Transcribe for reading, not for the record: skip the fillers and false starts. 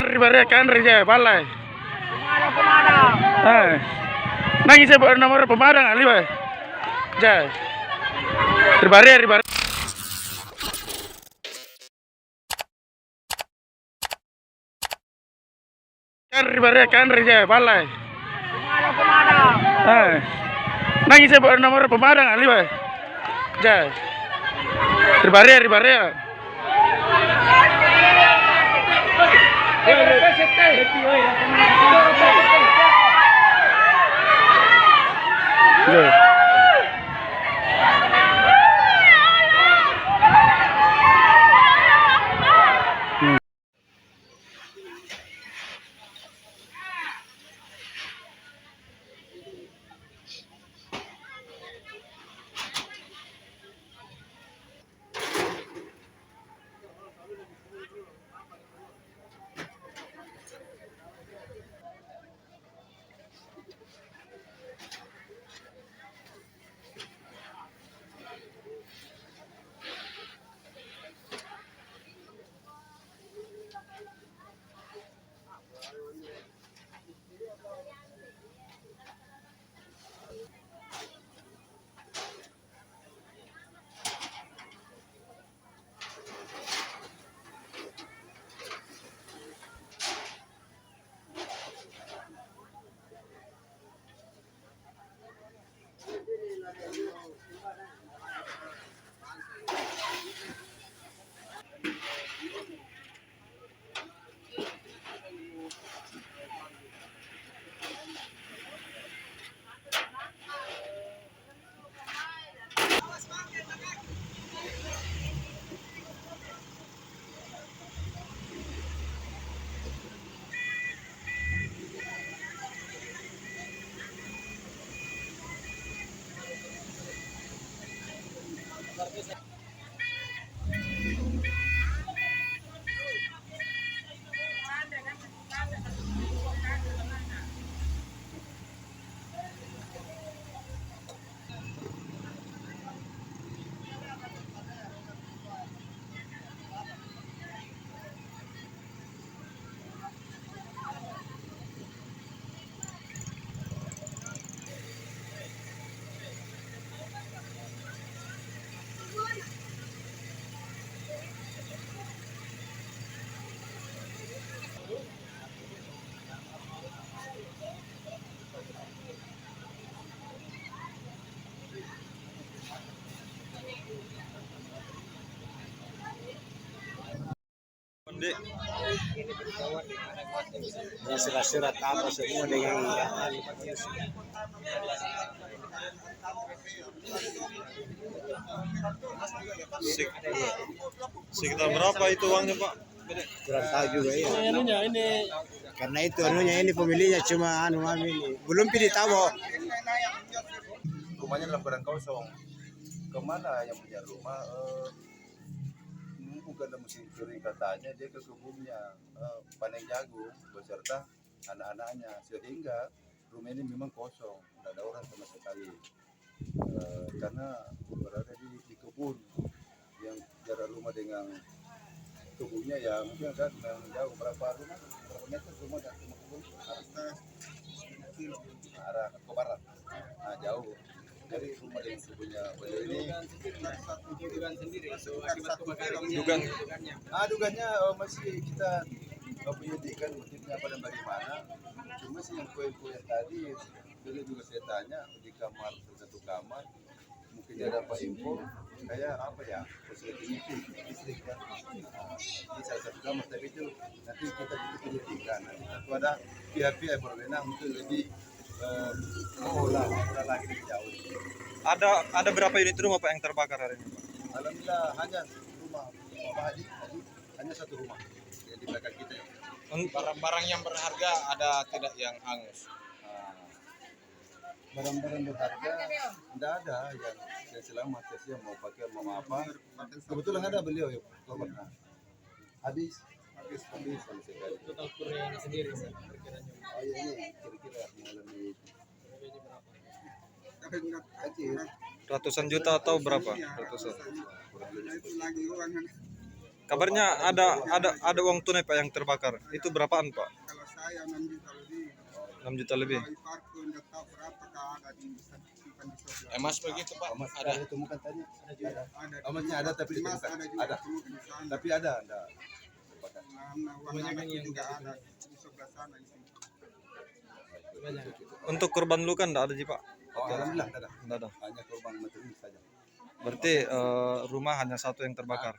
Ribare kan reja balai. Pemada. Nangis saya nomor pemadang ali bay. Ja. Ribare. Ribare kan reja balai. Pemada. Nangis saya nomor pemadang ali bay. Ja. Ribare. Yeah. Surat-surat apa semua dengan sekitar berapa itu uangnya Pak? kurang tahu juga ya. Karena itu ini pemiliknya cuma ini belum pilih tahu. Rumahnya dalam keadaan kosong. Kemana yang punya rumah? Bukan ada musim kering katanya dia ke kebunnya panen jagung beserta anak-anaknya sehingga rumah ini memang kosong, tidak ada orang sama sekali karena berada di kebun yang jarak rumah dengan kebunnya ya mungkin agak jauh berapa meter rumah dan kebun arah ke barat, nah jauh. Dari rumah yang punya beliau ini dugaan sendiri akibat kebakaran dugaannya masih kita penyelidikan motifnya apa dan bagaimana. Cuma sih yang kue-kue tadi dulu juga saya tanya di kamar satu kamar mungkin dia dapat info kayak apa ya positif listrik kan di salah satu kamar, tapi itu nanti kita penyelidikan nanti ada pihak-pihak berwenang untuk lebih olah lagi lebih jauh. Ada berapa unit rumah Pak yang terbakar hari ini Pak? Alhamdulillah hanya rumah Pak Haji hanya satu rumah yang di belakang kita. Barang-barang yang berharga ada tidak yang hangus? Barang-barang berharga tidak ada yang selamat yang mau pakai mau apa. Kebetulan ada beliau ya korban. Habis sama sekali. Total kerugian sendiri perkiranya. Oh iya ini kira-kira mengalami Ratusan juta atau berapa? Ratusan. Kabarnya ada uang tunai Pak yang terbakar. Itu berapaan Pak? Kalau saya 6 juta lebih. 6 juta lebih. Kalau ipar pun nggak tahu berapa ada di simpan di sebelah. Emas begitu Pak. Mas Ada. ada ditemukan tadi. Ada. Emasnya ada tapi Emas ditemukan. ada juga Ada. ditemukan di sana. Tapi ada. Uang anak juga ada di sebelah sana di sini. Untuk korban luka enggak ada sih Pak? Oh, alhamdulillah tidak ada. Enggak ada. Hanya korban material saja. Berarti rumah hanya satu yang terbakar.